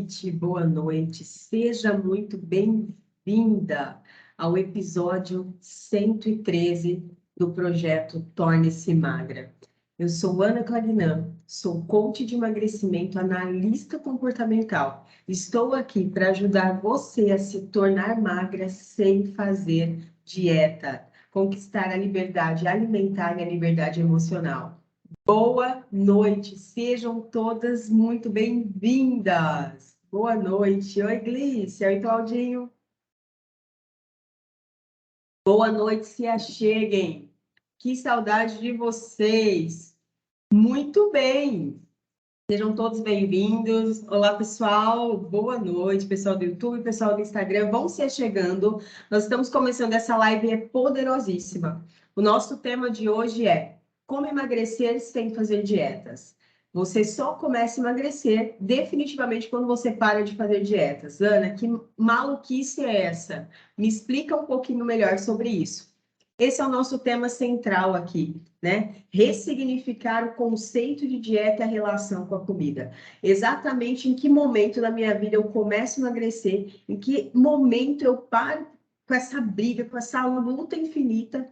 Noite, boa noite, seja muito bem-vinda ao episódio 113 do projeto Torne-se Magra. Eu sou Ana Clarinan, sou coach de emagrecimento, analista comportamental. Estou aqui para ajudar você a se tornar magra sem fazer dieta, conquistar a liberdade alimentar e a liberdade emocional. Boa noite, sejam todas muito bem-vindas. Boa noite. Oi, Glícia. Oi, Claudinho. Boa noite, se acheguem. Que saudade de vocês. Muito bem. Sejam todos bem-vindos. Olá, pessoal. Boa noite, pessoal do YouTube, pessoal do Instagram. Vão se achegando. Nós estamos começando essa live, é poderosíssima. O nosso tema de hoje é como emagrecer sem fazer dietas. Você só começa a emagrecer definitivamente quando você para de fazer dietas. Ana, que maluquice é essa? Me explica um pouquinho melhor sobre isso. Esse é o nosso tema central aqui, né? Ressignificar o conceito de dieta e a relação com a comida. Exatamente em que momento da minha vida eu começo a emagrecer, em que momento eu paro com essa briga, com essa luta infinita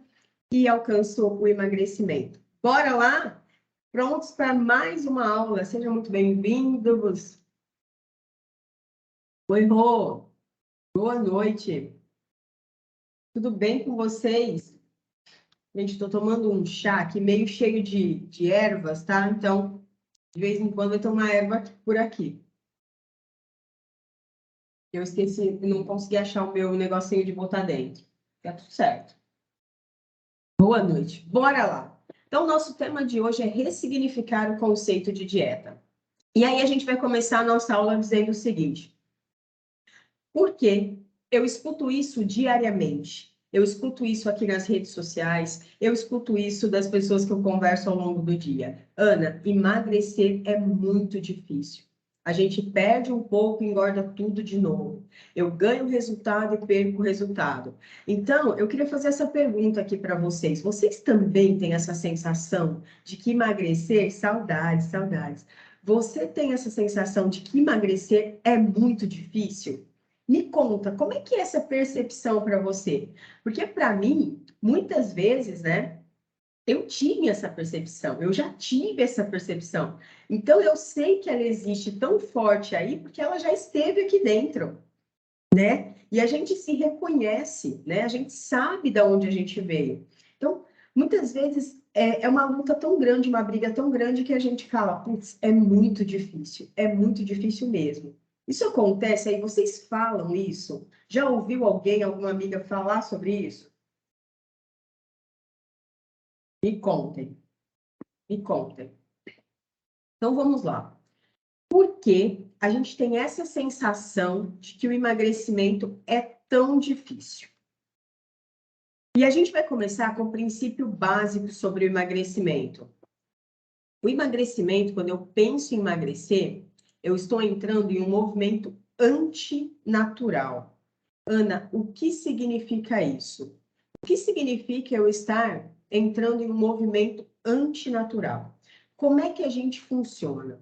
e alcanço o emagrecimento. Bora lá? Prontos para mais uma aula? Sejam muito bem-vindos. Oi, Rô. Boa noite. Tudo bem com vocês? Gente, estou tomando um chá aqui meio cheio de ervas, tá? Então, de vez em quando eu tomo uma erva por aqui. Eu esqueci, não consegui achar o meu negocinho de botar dentro. Tá tudo certo. Boa noite. Bora lá. Então, nosso tema de hoje é ressignificar o conceito de dieta. E aí a gente vai começar a nossa aula dizendo o seguinte: por quê? Eu escuto isso diariamente. Eu escuto isso aqui nas redes sociais, eu escuto isso das pessoas que eu converso ao longo do dia. Ana, emagrecer é muito difícil. A gente perde um pouco e engorda tudo de novo. Eu ganho resultado e perco o resultado. Então, eu queria fazer essa pergunta aqui para vocês. Vocês também têm essa sensação de que emagrecer, saudades, saudades. Você tem essa sensação de que emagrecer é muito difícil? Me conta, como é que é essa percepção para você? Porque para mim, muitas vezes, né, eu tinha essa percepção, eu já tive essa percepção. Então eu sei que ela existe tão forte aí porque ela já esteve aqui dentro, né? E a gente se reconhece, né? A gente sabe de onde a gente veio. Então, muitas vezes é uma luta tão grande, uma briga tão grande que a gente fala, putz, é muito difícil mesmo. Isso acontece aí, vocês falam isso? Já ouviu alguém, alguma amiga falar sobre isso? Me contem, me contem. Então vamos lá. Por que a gente tem essa sensação de que o emagrecimento é tão difícil? E a gente vai começar com o princípio básico sobre o emagrecimento. O emagrecimento, quando eu penso em emagrecer, eu estou entrando em um movimento antinatural. Ana, o que significa isso? O que significa eu estar entrando em um movimento antinatural? Como é que a gente funciona?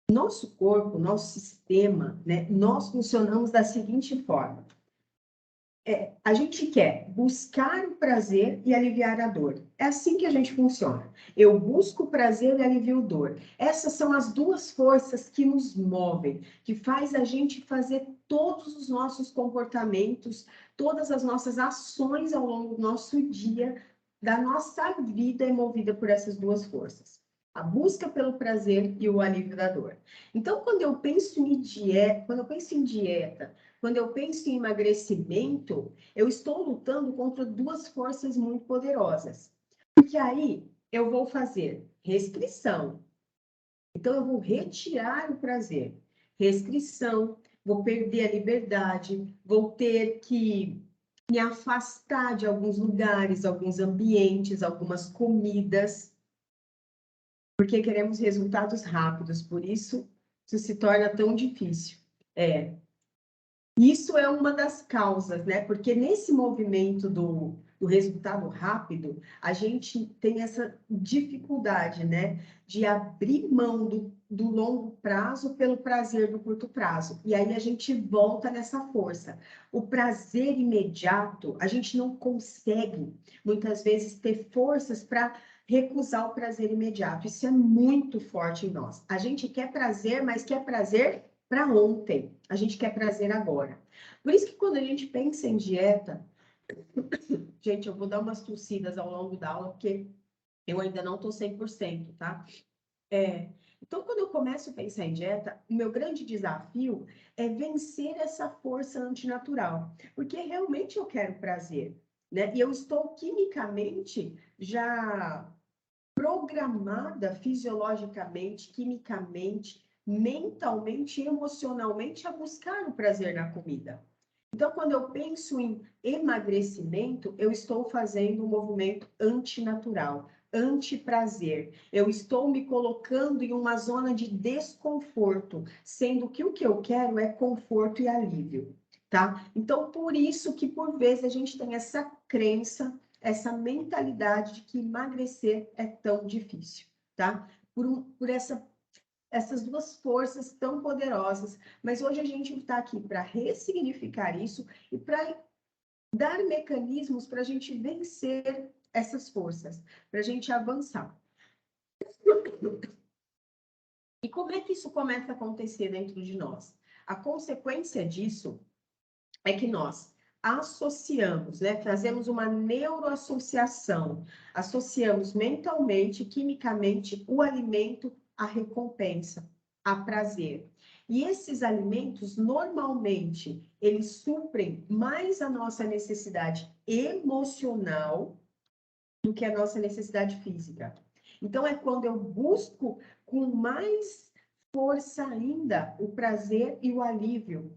Nosso corpo, nosso sistema, né? Nós funcionamos da seguinte forma. A gente quer buscar o prazer e aliviar a dor. É assim que a gente funciona. Eu busco o prazer e alivio a dor. Essas são as duas forças que nos movem, que faz a gente fazer todos os nossos comportamentos, todas as nossas ações ao longo do nosso dia, da nossa vida é movida por essas duas forças. A busca pelo prazer e o alívio da dor. Então, quando eu penso em dieta, quando eu penso em emagrecimento, eu estou lutando contra duas forças muito poderosas. Porque aí eu vou fazer restrição. Então, eu vou retirar o prazer. Restrição, vou perder a liberdade, vou ter que me afastar de alguns lugares, alguns ambientes, algumas comidas, porque queremos resultados rápidos. Por isso se torna tão difícil. Isso é uma das causas, né? Porque nesse movimento do resultado rápido, a gente tem essa dificuldade, né? De abrir mão do longo prazo pelo prazer do curto prazo. E aí a gente volta nessa força. O prazer imediato, a gente não consegue, muitas vezes, ter forças para recusar o prazer imediato. Isso é muito forte em nós. A gente quer prazer, mas quer prazer para ontem. A gente quer prazer agora. Por isso que quando a gente pensa em dieta, gente, eu vou dar umas tossidas ao longo da aula, porque eu ainda não estou 100%, tá? Então, quando eu começo a pensar em dieta, o meu grande desafio é vencer essa força antinatural, porque realmente eu quero prazer, né? E eu estou quimicamente já programada fisiologicamente, quimicamente, mentalmente, emocionalmente a buscar o prazer na comida. Então, quando eu penso em emagrecimento, eu estou fazendo um movimento antinatural, antiprazer. Eu estou me colocando em uma zona de desconforto, sendo que o que eu quero é conforto e alívio, tá? Então, por isso que, por vezes, a gente tem essa crença, essa mentalidade de que emagrecer é tão difícil, tá? Por essas duas forças tão poderosas, mas hoje a gente está aqui para ressignificar isso e para dar mecanismos para a gente vencer essas forças, para a gente avançar. E como é que isso começa a acontecer dentro de nós? A consequência disso é que nós associamos, né? Fazemos uma neuroassociação, associamos mentalmente, quimicamente, o alimento à recompensa, a prazer. E esses alimentos, normalmente, eles suprem mais a nossa necessidade emocional do que a nossa necessidade física. Então, é quando eu busco com mais força ainda o prazer e o alívio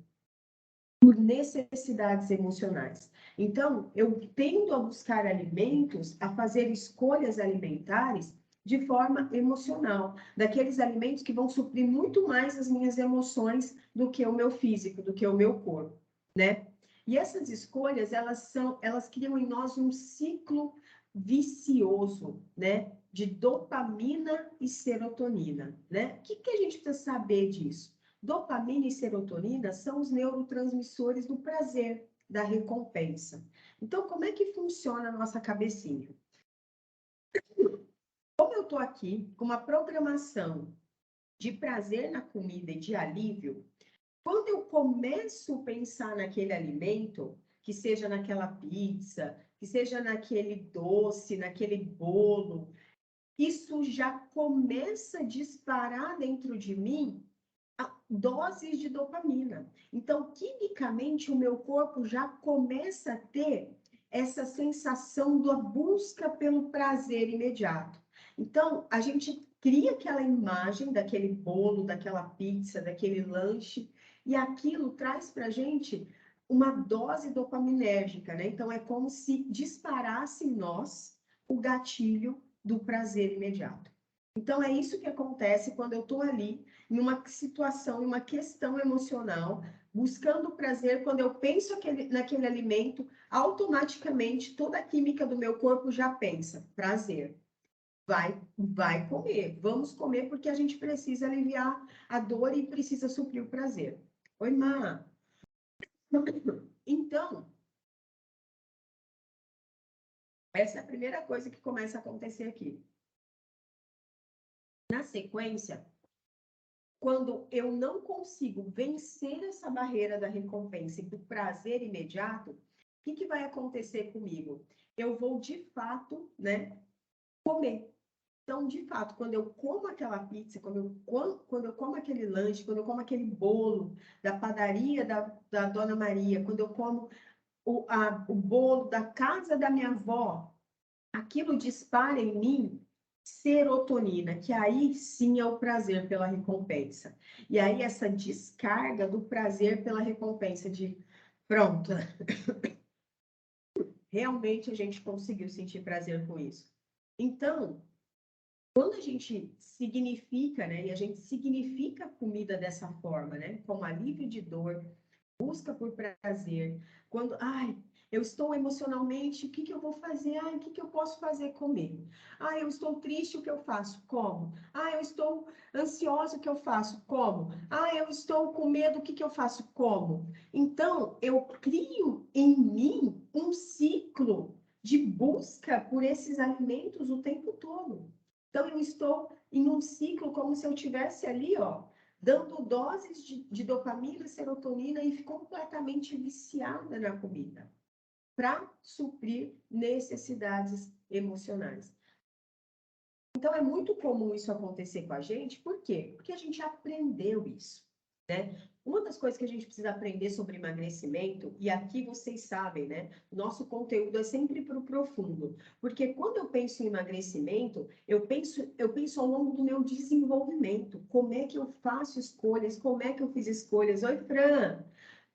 por necessidades emocionais. Então, eu tendo a buscar alimentos, a fazer escolhas alimentares de forma emocional, daqueles alimentos que vão suprir muito mais as minhas emoções do que o meu físico, do que o meu corpo, né? E essas escolhas, elas criam em nós um ciclo vicioso, né? De dopamina e serotonina, né? O que a gente precisa saber disso? Dopamina e serotonina são os neurotransmissores do prazer, da recompensa. Então, como é que funciona a nossa cabecinha? Como eu estou aqui com uma programação de prazer na comida e de alívio, quando eu começo a pensar naquele alimento, que seja naquela pizza, que seja naquele doce, naquele bolo, isso já começa a disparar dentro de mim doses de dopamina. Então, quimicamente, o meu corpo já começa a ter essa sensação da busca pelo prazer imediato. Então, a gente cria aquela imagem daquele bolo, daquela pizza, daquele lanche, e aquilo traz para a gente uma dose dopaminérgica, né? Então, é como se disparasse em nós o gatilho do prazer imediato. Então, é isso que acontece quando eu estou ali em uma situação, em uma questão emocional, buscando prazer, quando eu penso naquele alimento, automaticamente toda a química do meu corpo já pensa, prazer. Vai comer, vamos comer porque a gente precisa aliviar a dor e precisa suprir o prazer. Oi, Má. Então, essa é a primeira coisa que começa a acontecer aqui. Na sequência, quando eu não consigo vencer essa barreira da recompensa e do prazer imediato, o que vai acontecer comigo? Eu vou, de fato, né, comer. Então, de fato, quando eu como aquela pizza, quando eu como aquele lanche, quando eu como aquele bolo da padaria da Dona Maria, quando eu como o bolo da casa da minha avó, aquilo dispara em mim serotonina, que aí sim é o prazer pela recompensa. E aí essa descarga do prazer pela recompensa de pronto, realmente a gente conseguiu sentir prazer com isso. Então, quando a gente significa, né, e a gente significa a comida dessa forma, né, como alívio de dor, busca por prazer, quando, ai, eu estou emocionalmente, o que que eu vou fazer? Ai, o que que eu posso fazer comer? Ai, eu estou triste, o que eu faço? Como? Ai, eu estou ansiosa, o que eu faço? Como? Ai, eu estou com medo, o que que eu faço? Como? Então, eu crio em mim um ciclo de busca por esses alimentos o tempo todo. Então, eu estou em um ciclo como se eu tivesse ali, ó, dando doses de dopamina, serotonina e completamente viciada na comida, para suprir necessidades emocionais. Então, é muito comum isso acontecer com a gente, por quê? Porque a gente aprendeu isso, né? Uma das coisas que a gente precisa aprender sobre emagrecimento, e aqui vocês sabem, né? O nosso conteúdo é sempre para o profundo, porque quando eu penso em emagrecimento, eu penso ao longo do meu desenvolvimento, como é que eu faço escolhas, como é que eu fiz escolhas. Oi, Fran!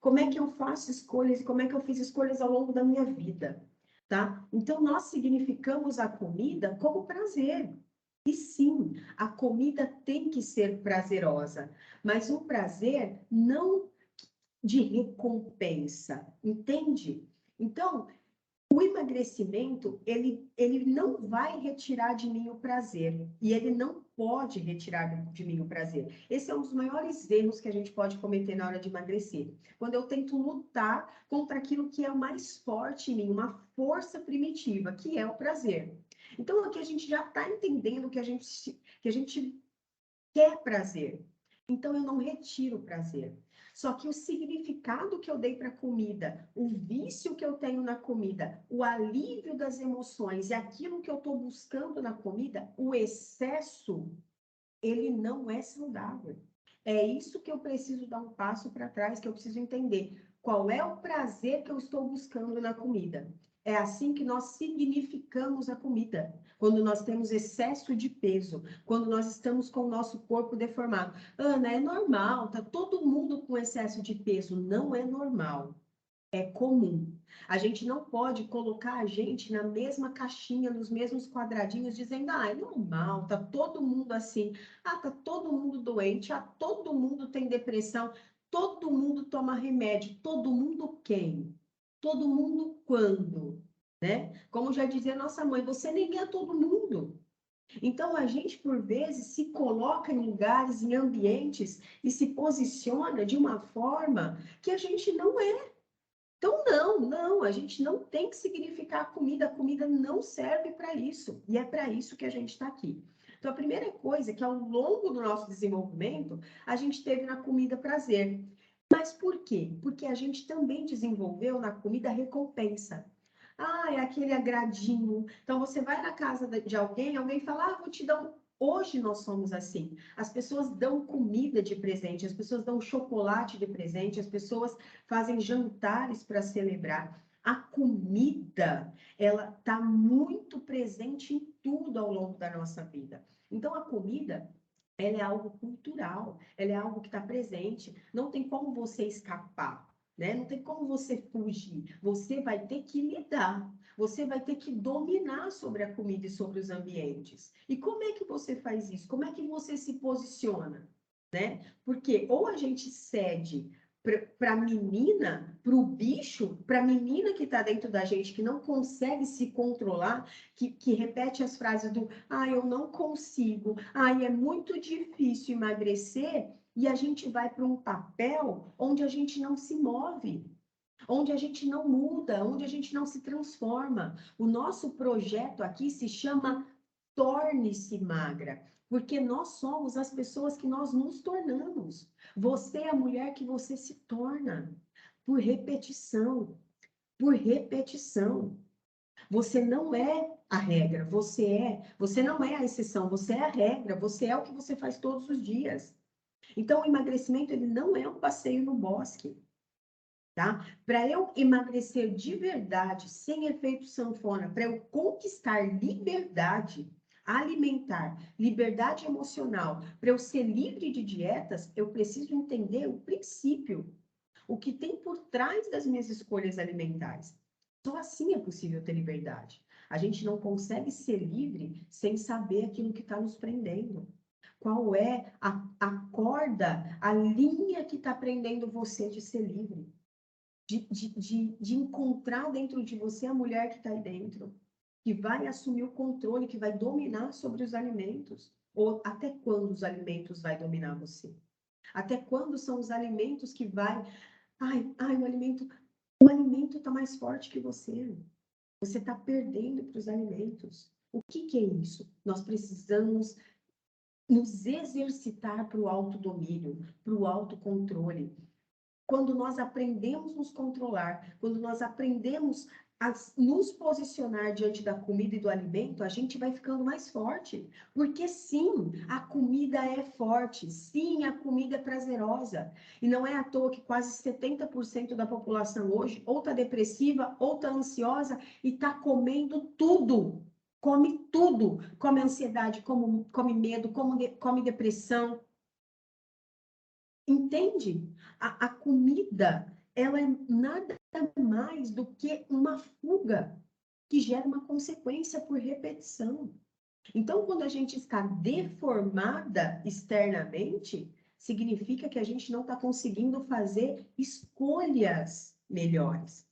Como é que eu faço escolhas e como é que eu fiz escolhas ao longo da minha vida, tá? Então, nós significamos a comida como prazer. E sim, a comida tem que ser prazerosa, mas um prazer não de recompensa, entende? Então, o emagrecimento, ele não vai retirar de mim o prazer, e ele não pode retirar de mim o prazer. Esse é um dos maiores erros que a gente pode cometer na hora de emagrecer. Quando eu tento lutar contra aquilo que é mais forte em mim, uma força primitiva, que é o prazer. Então, aqui a gente já está entendendo que a gente quer prazer. Então, eu não retiro o prazer. Só que o significado que eu dei para a comida, o vício que eu tenho na comida, o alívio das emoções e aquilo que eu estou buscando na comida, o excesso, ele não é saudável. É isso que eu preciso dar um passo para trás, que eu preciso entender. Qual é o prazer que eu estou buscando na comida? É assim que nós significamos a comida. Quando nós temos excesso de peso, quando nós estamos com o nosso corpo deformado. Ana, é normal, tá todo mundo com excesso de peso. Não é normal. É comum. A gente não pode colocar a gente na mesma caixinha, nos mesmos quadradinhos, dizendo, ah, é normal, tá todo mundo assim, ah, tá todo mundo doente, ah, todo mundo tem depressão, todo mundo toma remédio, todo mundo quem? Todo mundo quando? Né? Como já dizia nossa mãe, você nem é todo mundo. Então, a gente, por vezes, se coloca em lugares, em ambientes e se posiciona de uma forma que a gente não é. Então, não, a gente não tem que significar a comida não serve para isso, e é para isso que a gente está aqui. Então, a primeira coisa é que ao longo do nosso desenvolvimento, a gente teve na comida prazer. Mas por quê? Porque a gente também desenvolveu na comida recompensa. Ah, é aquele agradinho. Então, você vai na casa de alguém, alguém fala, ah, vou te dar um. Hoje nós somos assim. As pessoas dão comida de presente, as pessoas dão chocolate de presente, as pessoas fazem jantares para celebrar. A comida, ela está muito presente em tudo ao longo da nossa vida. Então, a comida, ela é algo cultural, ela é algo que está presente. Não tem como você escapar, né? Não tem como você fugir. Você vai ter que lidar. Você vai ter que dominar sobre a comida e sobre os ambientes. E como é que você faz isso? Como é que você se posiciona? Né? Porque ou a gente cede para a menina, para o bicho, para a menina que está dentro da gente, que não consegue se controlar, que repete as frases do eu não consigo, é muito difícil emagrecer, e a gente vai para um papel onde a gente não se move, onde a gente não muda, onde a gente não se transforma. O nosso projeto aqui se chama Torne-se Magra, porque nós somos as pessoas que nós nos tornamos. Você é a mulher que você se torna por repetição, por repetição. Você não é a regra, você não é a exceção, você é a regra, você é o que você faz todos os dias. Então, o emagrecimento, ele não é um passeio no bosque. Tá? Para eu emagrecer de verdade, sem efeito sanfona, para eu conquistar liberdade alimentar, liberdade emocional, para eu ser livre de dietas, eu preciso entender o princípio, o que tem por trás das minhas escolhas alimentares. Só assim é possível ter liberdade. A gente não consegue ser livre sem saber aquilo que está nos prendendo. qual é a corda, a linha que está prendendo você de ser livre. De encontrar dentro de você a mulher que está aí dentro, que vai assumir o controle, que vai dominar sobre os alimentos. Ou até quando os alimentos vai dominar você? Até quando são os alimentos que vai... o alimento está mais forte que você. Você está perdendo para os alimentos. O que é isso? Nós precisamos nos exercitar para o autodomínio, para o autocontrole. Quando nós aprendemos a nos controlar, quando nós aprendemos a nos posicionar diante da comida e do alimento, a gente vai ficando mais forte. Porque sim, a comida é forte, sim, a comida é prazerosa. E não é à toa que quase 70% da população hoje ou está depressiva, ou está ansiosa e está comendo tudo. Come tudo. Come ansiedade, come medo, come depressão. Entende? A comida, ela é nada mais do que uma fuga que gera uma consequência por repetição. Então, quando a gente está deformada externamente, significa que a gente não está conseguindo fazer escolhas melhores.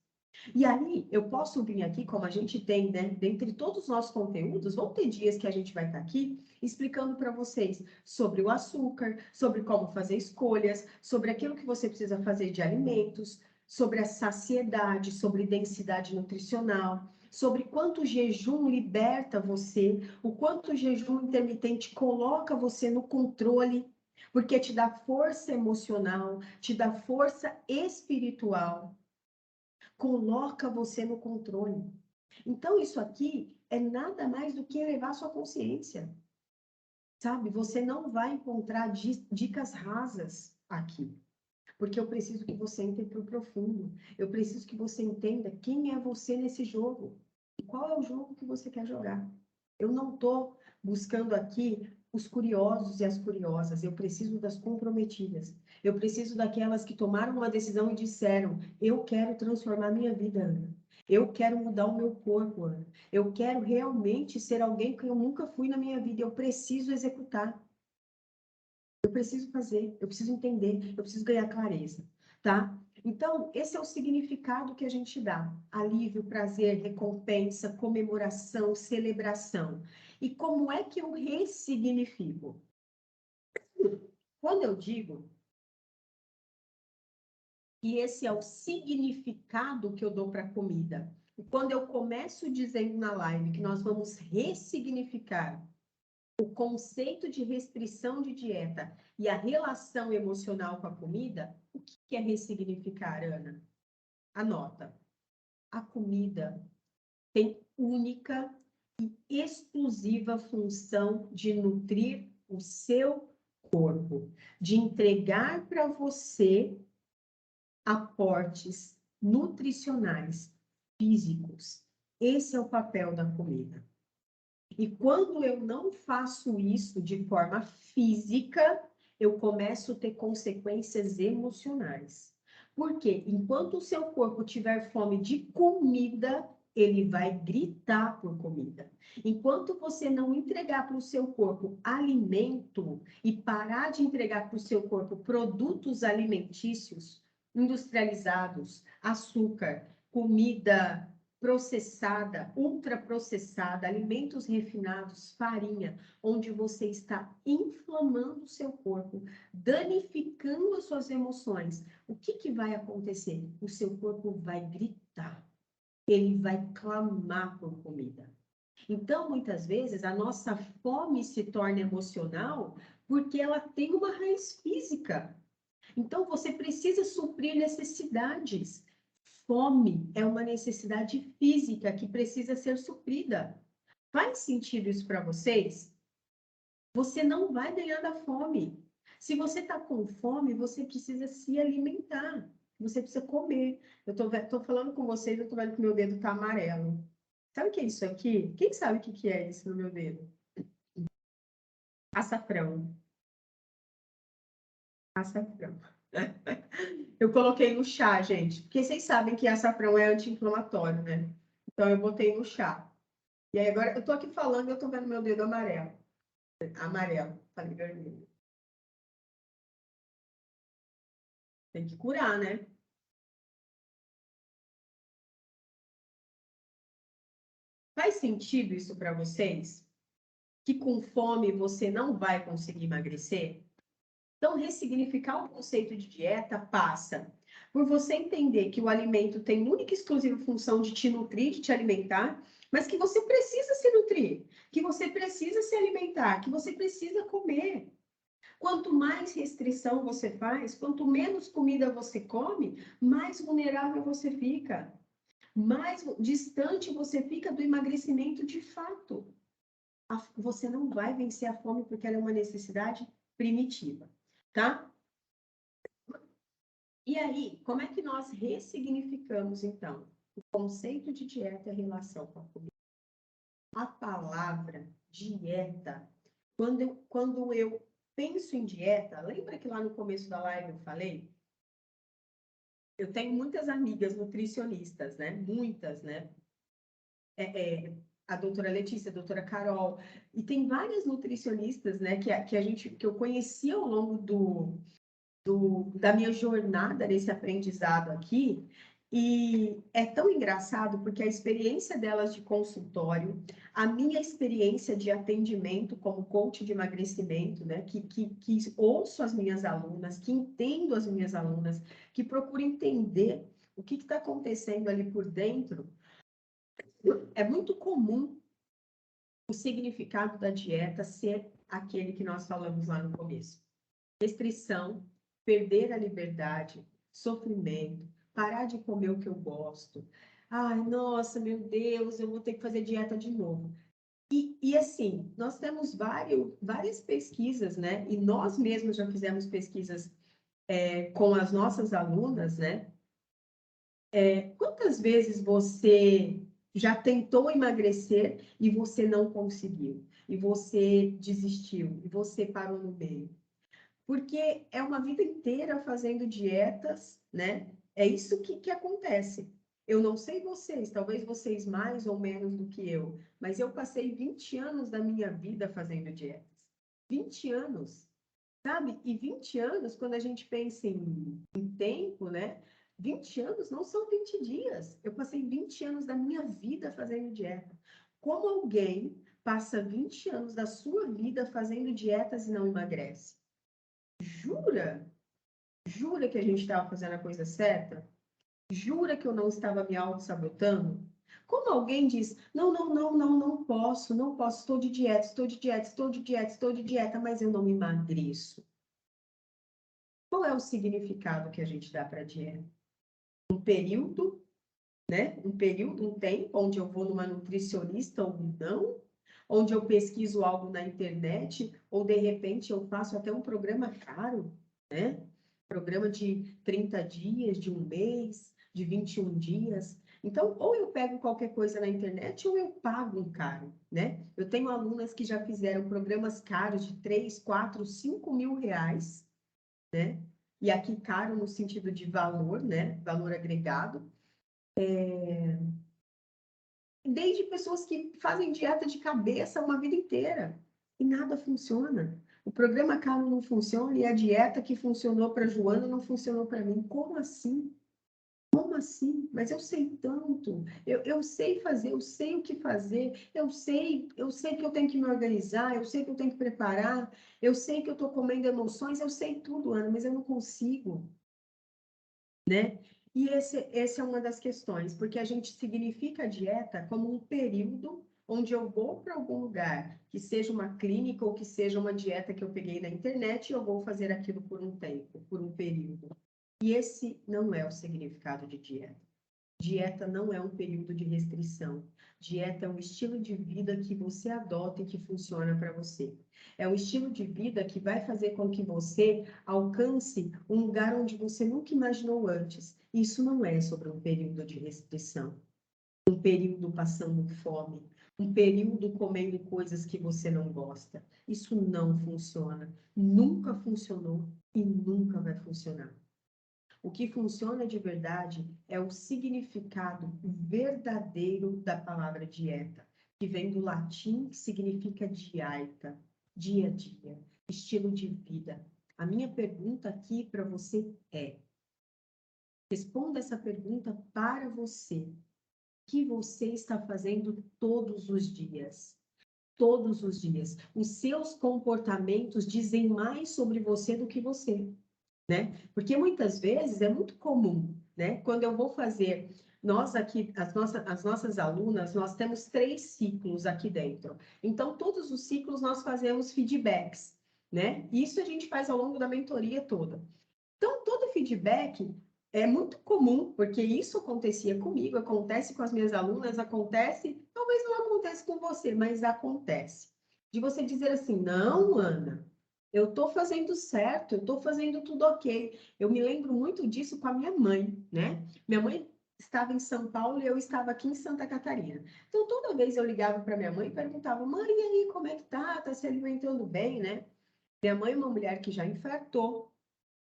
E aí, eu posso vir aqui, como a gente tem, né, dentre todos os nossos conteúdos, vão ter dias que a gente vai estar aqui explicando para vocês sobre o açúcar, sobre como fazer escolhas, sobre aquilo que você precisa fazer de alimentos, sobre a saciedade, sobre densidade nutricional, sobre quanto o jejum liberta você, o quanto o jejum intermitente coloca você no controle, porque te dá força emocional, te dá força espiritual, coloca você no controle. Então, isso aqui é nada mais do que elevar sua consciência. Sabe? Você não vai encontrar dicas rasas aqui. Porque eu preciso que você entre para o profundo. Eu preciso que você entenda quem é você nesse jogo. E qual é o jogo que você quer jogar. Eu não estou buscando aqui os curiosos e as curiosas. Eu preciso das comprometidas. Eu preciso daquelas que tomaram uma decisão e disseram: eu quero transformar minha vida, Ana. Eu quero mudar o meu corpo, Ana. Eu quero realmente ser alguém que eu nunca fui na minha vida. Eu preciso executar. Eu preciso fazer, eu preciso entender, eu preciso ganhar clareza, tá? Então, esse é o significado que a gente dá. Alívio, prazer, recompensa, comemoração, celebração. E como é que eu ressignifico? Quando eu digo que esse é o significado que eu dou para a comida, e quando eu começo dizendo na live que nós vamos ressignificar o conceito de restrição de dieta e a relação emocional com a comida, o que é ressignificar, Ana? Anota. A comida tem única e exclusiva função de nutrir o seu corpo, de entregar para você aportes nutricionais, físicos. Esse é o papel da comida. E quando eu não faço isso de forma física, eu começo a ter consequências emocionais. Porque enquanto o seu corpo tiver fome de comida, ele vai gritar por comida. Enquanto você não entregar para o seu corpo alimento e parar de entregar para o seu corpo produtos alimentícios industrializados, açúcar, comida processada, ultraprocessada, alimentos refinados, farinha, onde você está inflamando o seu corpo, danificando as suas emoções. O que vai acontecer? O seu corpo vai gritar, ele vai clamar por comida. Então, muitas vezes, a nossa fome se torna emocional porque ela tem uma raiz física. Então, você precisa suprir necessidades. Fome é uma necessidade física que precisa ser suprida. Faz sentido isso para vocês? Você não vai ganhar da fome. Se você está com fome, você precisa se alimentar. Você precisa comer. Eu estou falando com vocês, eu estou vendo que meu dedo está amarelo. Sabe o que é isso aqui? Quem sabe o que é isso no meu dedo? Açafrão. Açafrão. Eu coloquei no chá, gente, porque vocês sabem que açafrão é anti-inflamatório, né? Então eu botei no chá. E aí agora eu tô aqui falando e eu tô vendo meu dedo amarelo. Amarelo, falei vermelho. Tem que curar, né? Faz sentido isso para vocês? Que com fome você não vai conseguir emagrecer? Então, ressignificar o conceito de dieta passa por você entender que o alimento tem única e exclusiva função de te nutrir, de te alimentar, mas que você precisa se nutrir, que você precisa se alimentar, que você precisa comer. Quanto mais restrição você faz, quanto menos comida você come, mais vulnerável você fica, mais distante você fica do emagrecimento de fato. Você não vai vencer a fome porque ela é uma necessidade primitiva, tá? E aí, como é que nós ressignificamos, então, o conceito de dieta e a relação com a comida? A palavra dieta, quando eu penso em dieta, lembra que lá no começo da live eu falei? Eu tenho muitas amigas nutricionistas, né? Muitas, né? A doutora Letícia, a doutora Carol, e tem várias nutricionistas, né, que eu conheci ao longo da minha jornada nesse aprendizado aqui, e é tão engraçado porque a experiência delas de consultório, a minha experiência de atendimento como coach de emagrecimento, né, que ouço as minhas alunas, que entendo as minhas alunas, que procuro entender o que está acontecendo ali por dentro, é muito comum o significado da dieta ser aquele que nós falamos lá no começo. Restrição, perder a liberdade, sofrimento, parar de comer o que eu gosto. Ai, nossa, meu Deus, eu vou ter que fazer dieta de novo. E assim, nós temos várias pesquisas, né? E nós mesmos já fizemos pesquisas com as nossas alunas, né? Quantas vezes você já tentou emagrecer e você não conseguiu? E você desistiu? E você parou no meio? Porque é uma vida inteira fazendo dietas, né? É isso que acontece. Eu não sei vocês, talvez vocês mais ou menos do que eu, mas eu passei 20 anos da minha vida fazendo dietas. 20 anos, sabe? E 20 anos, quando a gente pensa em tempo, né? 20 anos não são 20 dias. Eu passei 20 anos da minha vida fazendo dieta. Como alguém passa 20 anos da sua vida fazendo dietas e não emagrece? Jura? Jura que a gente estava fazendo a coisa certa? Jura que eu não estava me auto-sabotando? Como alguém diz, não posso, estou de dieta, estou de dieta, estou de dieta, estou de dieta, mas eu não emagreço. Qual é o significado que a gente dá para a dieta? Um período, né? Um período, um tempo, onde eu vou numa nutricionista ou não, onde eu pesquiso algo na internet, ou de repente eu faço até um programa caro, né? Programa de 30 dias, de um mês, de 21 dias. Então, ou eu pego qualquer coisa na internet, ou eu pago um caro, né? Eu tenho alunas que já fizeram programas caros de 3, 4, 5 mil reais, né? E aqui caro no sentido de valor, né? Valor agregado. Desde pessoas que fazem dieta de cabeça uma vida inteira e nada funciona. O programa caro não funciona e a dieta que funcionou para Joana não funcionou para mim. Como assim? Como assim? Mas eu sei tanto. Eu sei fazer, eu sei o que fazer, eu sei que eu tenho que me organizar, eu sei que eu tenho que preparar, eu sei que eu estou comendo emoções, eu sei tudo, Ana, mas eu não consigo, né? E essa é uma das questões, porque a gente significa a dieta como um período onde eu vou para algum lugar, que seja uma clínica ou que seja uma dieta que eu peguei na internet, e eu vou fazer aquilo por um tempo, por um período. E esse não é o significado de dieta. Dieta não é um período de restrição. Dieta é um estilo de vida que você adota e que funciona para você. É um estilo de vida que vai fazer com que você alcance um lugar onde você nunca imaginou antes. Isso não é sobre um período de restrição, um período passando fome, um período comendo coisas que você não gosta. Isso não funciona. Nunca funcionou e nunca vai funcionar. O que funciona de verdade é o significado verdadeiro da palavra dieta, que vem do latim, que significa dieta. dia a dia, estilo de vida. A minha pergunta aqui para você é: responda essa pergunta para você. O que você está fazendo todos os dias? Todos os dias. Os seus comportamentos dizem mais sobre você do que você, né? Porque muitas vezes é muito comum, né? Quando eu vou fazer, nós aqui, as nossas alunas, nós temos 3 ciclos aqui dentro. Então, todos os ciclos nós fazemos feedbacks, né? Isso a gente faz ao longo da mentoria toda. Então, todo feedback é muito comum, porque isso acontecia comigo, acontece com as minhas alunas, acontece, talvez não aconteça com você, mas acontece. De você dizer assim, não, Ana, eu estou fazendo certo, eu estou fazendo tudo ok. Eu me lembro muito disso com a minha mãe, né? Minha mãe estava em São Paulo e eu estava aqui em Santa Catarina. Então, toda vez eu ligava para minha mãe e perguntava, mãe, e aí, como é que tá? Tá se alimentando bem, né? Minha mãe é uma mulher que já infartou,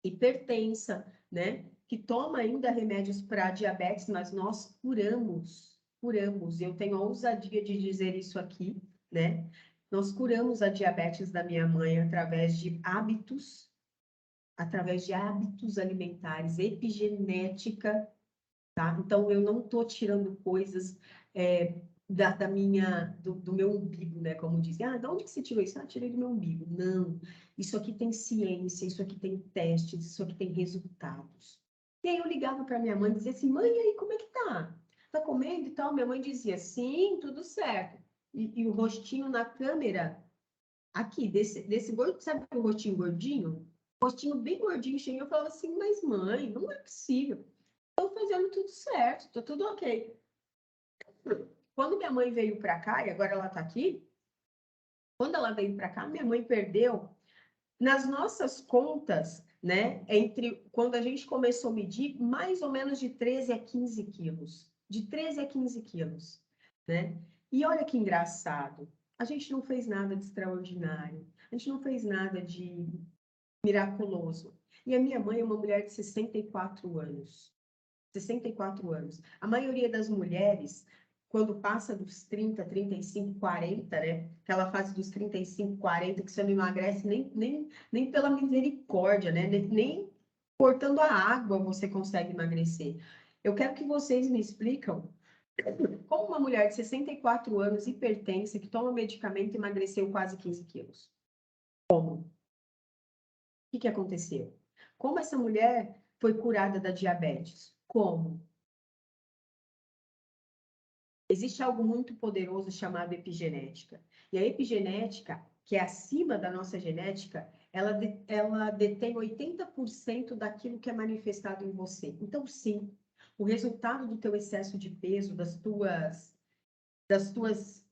hipertensa, né? Que toma ainda remédios para diabetes, mas nós curamos, curamos. Eu tenho a ousadia de dizer isso aqui, né? Nós curamos a diabetes da minha mãe através de hábitos alimentares, epigenética, tá? Então, eu não estou tirando coisas do meu umbigo, né? Como dizem, de onde que você tirou isso? Tirei do meu umbigo. Não, isso aqui tem ciência, isso aqui tem testes, isso aqui tem resultados. E aí eu ligava para minha mãe e dizia assim, mãe, e aí, como é que tá? Tá comendo e tal? Minha mãe dizia, sim, tudo certo. E o rostinho na câmera, aqui, desse gordo, sabe o rostinho gordinho? Rostinho bem gordinho, cheio. Eu falava assim, mas mãe, não é possível. Estou fazendo tudo certo, estou tudo ok. Quando minha mãe veio para cá, e agora ela está aqui, quando ela veio para cá, minha mãe perdeu, nas nossas contas, né, entre quando a gente começou a medir, mais ou menos de 13 a 15 quilos. De 13 a 15 quilos, né? E olha que engraçado, a gente não fez nada de extraordinário, a gente não fez nada de miraculoso. E a minha mãe é uma mulher de 64 anos. 64 anos. A maioria das mulheres, quando passa dos 30, 35, 40, né? Aquela fase dos 35, 40, que você não emagrece nem pela misericórdia, né? Nem cortando a água você consegue emagrecer. Eu quero que vocês me explicam como uma mulher de 64 anos, hipertensa, que toma medicamento, emagreceu quase 15 quilos. Como? O que aconteceu? Como essa mulher foi curada da diabetes? Como? Existe algo muito poderoso chamado epigenética. E a epigenética, que é acima da nossa genética, ela detém 80% daquilo que é manifestado em você. Então, sim, o resultado do teu excesso de peso, das tuas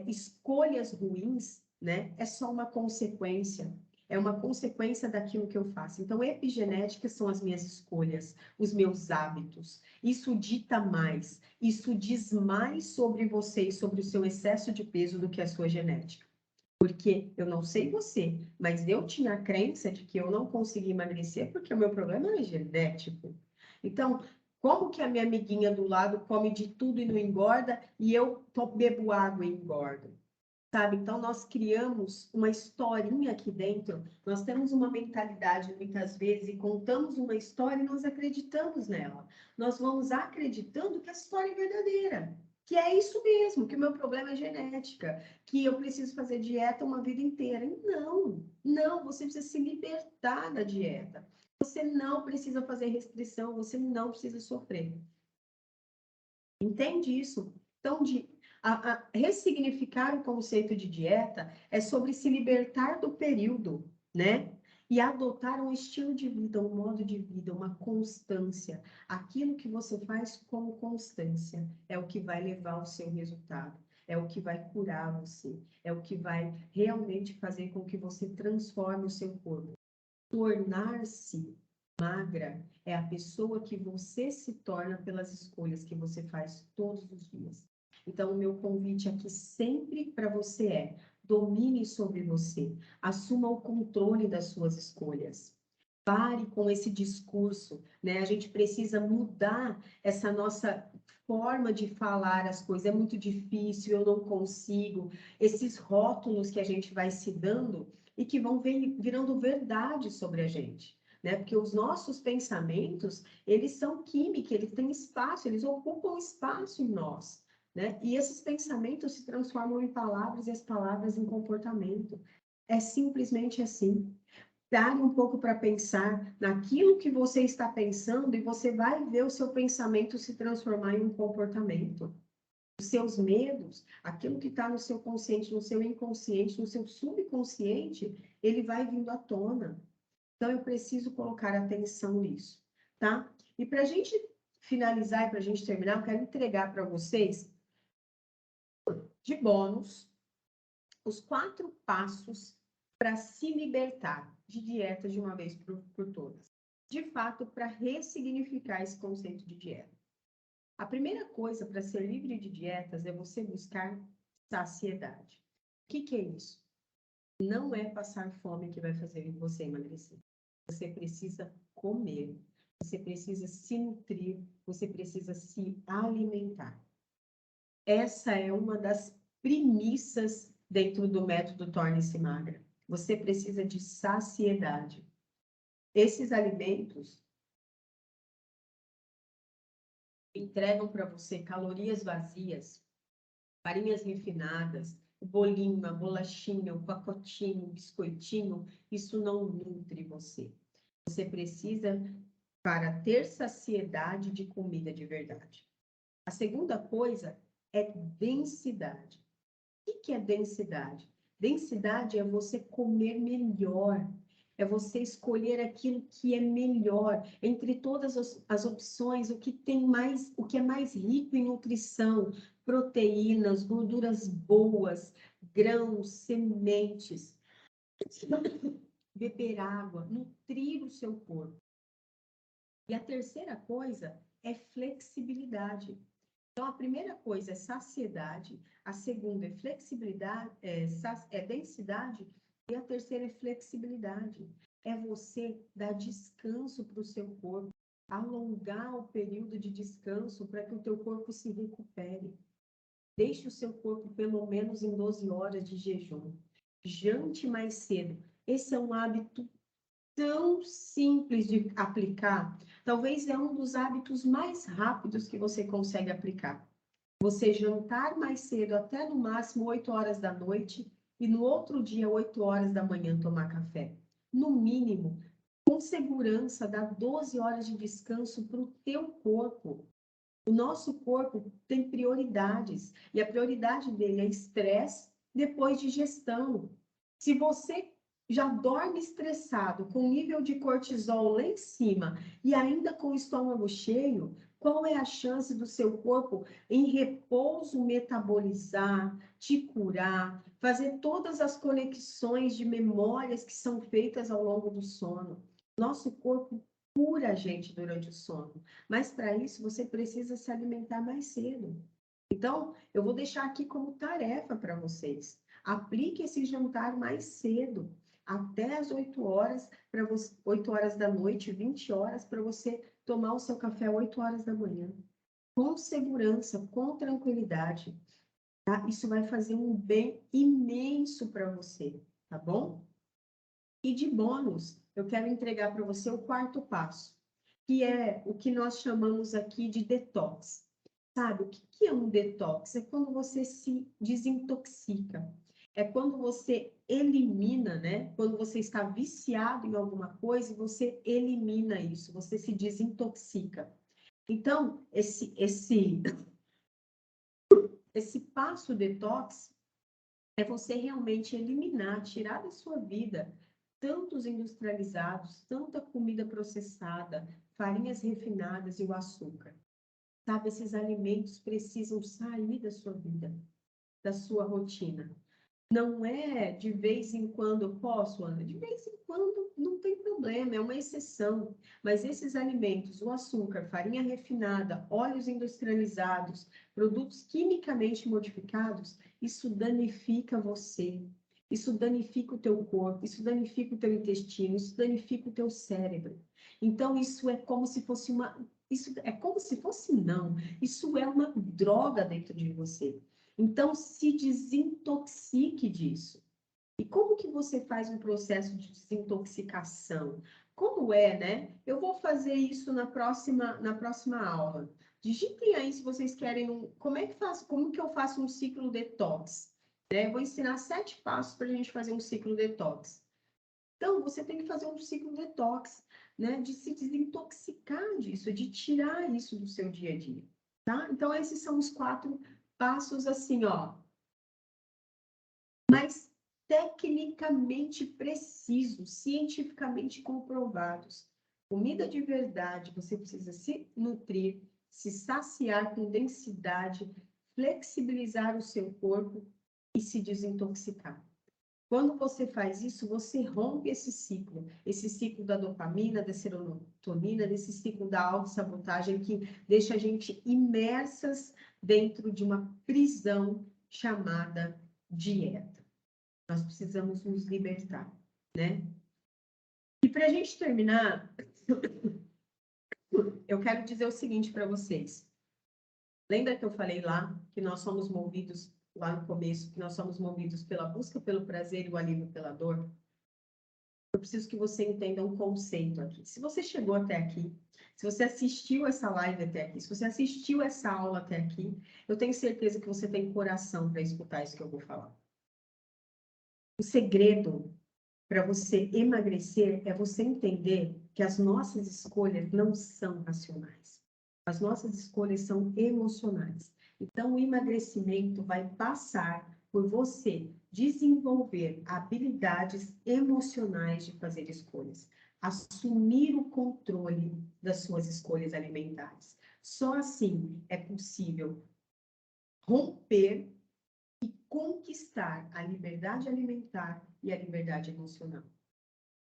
escolhas ruins, né, é só uma consequência. É uma consequência daquilo que eu faço. Então, epigenética são as minhas escolhas, os meus hábitos. Isso dita mais, isso diz mais sobre você e sobre o seu excesso de peso do que a sua genética. Porque eu não sei você, mas eu tinha a crença de que eu não conseguia emagrecer porque o meu problema era genético. Então, como que a minha amiguinha do lado come de tudo e não engorda e eu bebo água e engordo? Sabe? Então, nós criamos uma historinha aqui dentro, nós temos uma mentalidade muitas vezes e contamos uma história e nós acreditamos nela. Nós vamos acreditando que a história é verdadeira, que é isso mesmo, que o meu problema é genética, que eu preciso fazer dieta uma vida inteira. E não, não, você precisa se libertar da dieta. Você não precisa fazer restrição, você não precisa sofrer. Entende isso? Então, ressignificar o conceito de dieta é sobre se libertar do período, né? E adotar um estilo de vida, um modo de vida, uma constância. Aquilo que você faz com constância é o que vai levar ao seu resultado, é o que vai curar você, é o que vai realmente fazer com que você transforme o seu corpo. Tornar-se magra é a pessoa que você se torna pelas escolhas que você faz todos os dias. Então, o meu convite aqui sempre para você domine sobre você, assuma o controle das suas escolhas. Pare com esse discurso, né? A gente precisa mudar essa nossa forma de falar as coisas. É muito difícil, eu não consigo. Esses rótulos que a gente vai se dando e que vão virando verdade sobre a gente, né? Porque os nossos pensamentos, eles são química, eles têm espaço, eles ocupam espaço em nós, né? E esses pensamentos se transformam em palavras e as palavras em comportamento. É simplesmente assim. Pare um pouco para pensar naquilo que você está pensando e você vai ver o seu pensamento se transformar em um comportamento. Os seus medos, aquilo que está no seu consciente, no seu inconsciente, no seu subconsciente, ele vai vindo à tona. Então, eu preciso colocar atenção nisso, tá? E para a gente finalizar e para a gente terminar, eu quero entregar para vocês, de bônus, os 4 passos para se libertar de dieta de uma vez por todas. De fato, para ressignificar esse conceito de dieta. A primeira coisa para ser livre de dietas é você buscar saciedade. O que é isso? Não é passar fome que vai fazer você emagrecer. Você precisa comer, você precisa se nutrir, você precisa se alimentar. Essa é uma das premissas dentro do método Torne-se Magra. Você precisa de saciedade. Esses alimentos entregam para você calorias vazias, farinhas refinadas, o bolinho, a bolachinha, o pacotinho, o biscoitinho, isso não nutre você. Você precisa para ter saciedade de comida de verdade. A segunda coisa é densidade. O que é densidade? Densidade é você comer melhor, é você escolher aquilo que é melhor entre todas as opções, o que tem mais, o que é mais rico em nutrição, proteínas, gorduras boas, grãos, sementes. Beber água, nutrir o seu corpo. E a terceira coisa é flexibilidade. Então, a primeira coisa é saciedade, a segunda é flexibilidade, é densidade, e a terceira é flexibilidade. É você dar descanso para o seu corpo, alongar o período de descanso para que o teu corpo se recupere. Deixe o seu corpo pelo menos em 12 horas de jejum. Jante mais cedo. Esse é um hábito tão simples de aplicar. Talvez é um dos hábitos mais rápidos que você consegue aplicar. Você jantar mais cedo, até no máximo 8 horas da noite, e no outro dia, 8 horas da manhã, tomar café. No mínimo, com segurança, dá 12 horas de descanso para o teu corpo. O nosso corpo tem prioridades, e a prioridade dele é estresse, depois digestão. Se você já dorme estressado, com nível de cortisol lá em cima, e ainda com o estômago cheio, qual é a chance do seu corpo, em repouso, metabolizar, te curar, fazer todas as conexões de memórias que são feitas ao longo do sono? Nosso corpo cura a gente durante o sono, mas para isso você precisa se alimentar mais cedo. Então, eu vou deixar aqui como tarefa para vocês. Aplique esse jantar mais cedo, até as 8 horas, 8 horas da noite, 20 horas, para você tomar o seu café 8 horas da manhã. Com segurança, com tranquilidade. Tá? Isso vai fazer um bem imenso para você, tá bom? E de bônus, eu quero entregar para você o 4º passo, que é o que nós chamamos aqui de detox. Sabe, o que é um detox? É quando você se desintoxica. É quando você elimina, né? Quando você está viciado em alguma coisa, você elimina isso, você se desintoxica. Então, esse passo detox é você realmente eliminar, tirar da sua vida tantos industrializados, tanta comida processada, farinhas refinadas e o açúcar. Sabe, esses alimentos precisam sair da sua vida, da sua rotina. Não é de vez em quando eu posso, Ana, de vez em quando não tem problema, é uma exceção. Mas esses alimentos, o açúcar, farinha refinada, óleos industrializados, produtos quimicamente modificados, isso danifica você. Isso danifica o teu corpo, isso danifica o teu intestino, isso danifica o teu cérebro. Então, isso é como se fosse isso é uma droga dentro de você. Então, se desintoxique disso. E como que você faz um processo de desintoxicação? Como é, né? Eu vou fazer isso na próxima aula. Digitem aí se vocês querem como que eu faço um ciclo detox, né? Eu vou ensinar 7 passos para a gente fazer um ciclo detox. Então, você tem que fazer um ciclo detox, né? De se desintoxicar disso, de tirar isso do seu dia a dia, tá? Então, esses são os 4 passos, assim, ó. Mas tecnicamente precisos, cientificamente comprovados. Comida de verdade, você precisa se nutrir, se saciar com densidade, flexibilizar o seu corpo e se desintoxicar. Quando você faz isso, você rompe esse ciclo da dopamina, da serotonina, desse ciclo da autossabotagem que deixa a gente imersas dentro de uma prisão chamada dieta. Nós precisamos nos libertar, né? E para a gente terminar, eu quero dizer o seguinte para vocês. Lembra que eu falei lá que nós somos movidos, lá no começo, que nós somos movidos pela busca pelo prazer e o alívio pela dor? Eu preciso que você entenda um conceito aqui. Se você chegou até aqui, se você assistiu essa live até aqui, se você assistiu essa aula até aqui, eu tenho certeza que você tem coração para escutar isso que eu vou falar. O segredo para você emagrecer é você entender que as nossas escolhas não são racionais. As nossas escolhas são emocionais. Então, o emagrecimento vai passar por você desenvolver habilidades emocionais de fazer escolhas, assumir o controle das suas escolhas alimentares. Só assim é possível romper e conquistar a liberdade alimentar e a liberdade emocional.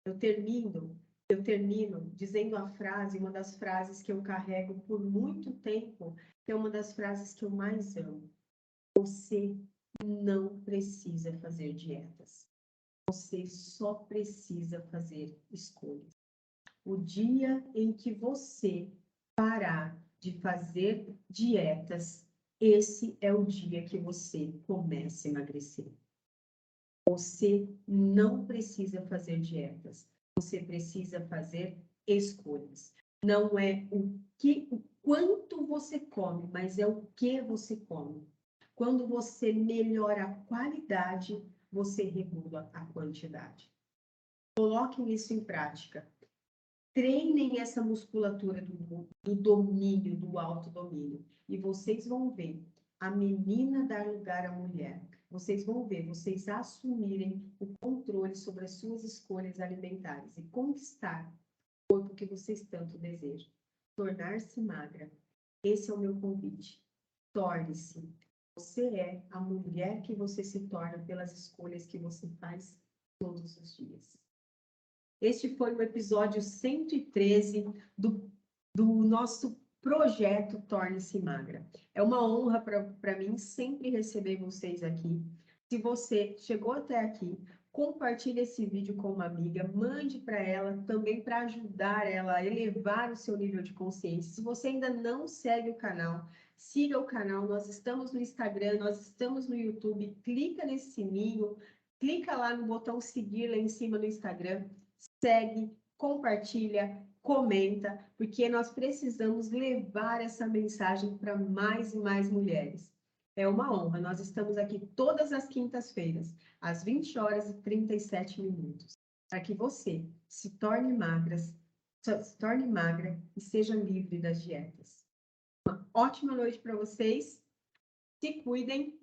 Eu termino dizendo a frase, uma das frases que eu carrego por muito tempo, que é uma das frases que eu mais amo. Você não precisa fazer dietas. Você só precisa fazer escolhas. O dia em que você parar de fazer dietas, esse é o dia que você começa a emagrecer. Você não precisa fazer dietas. Você precisa fazer escolhas. Não é o quanto você come, mas é o que você come. Quando você melhora a qualidade, você regula a quantidade. Coloquem isso em prática. Treinem essa musculatura do domínio, do autodomínio. E vocês vão ver a menina dar lugar à mulher. Vocês vão ver, vocês assumirem o controle sobre as suas escolhas alimentares e conquistar o corpo que vocês tanto desejam. Tornar-se magra. Esse é o meu convite. Torne-se. Você é a mulher que você se torna pelas escolhas que você faz todos os dias. Este foi o episódio 113 do nosso projeto Torne-se Magra. É uma honra para mim sempre receber vocês aqui. Se você chegou até aqui, compartilhe esse vídeo com uma amiga, mande para ela também para ajudar ela a elevar o seu nível de consciência. Se você ainda não segue o canal, siga o canal. Nós estamos no Instagram, nós estamos no YouTube. Clica nesse sininho, clica lá no botão seguir lá em cima no Instagram. Segue, compartilha, comenta, porque nós precisamos levar essa mensagem para mais e mais mulheres. É uma honra. Nós estamos aqui todas as quintas-feiras, às 20h37, para que você se torne magra e seja livre das dietas. Uma ótima noite para vocês. Se cuidem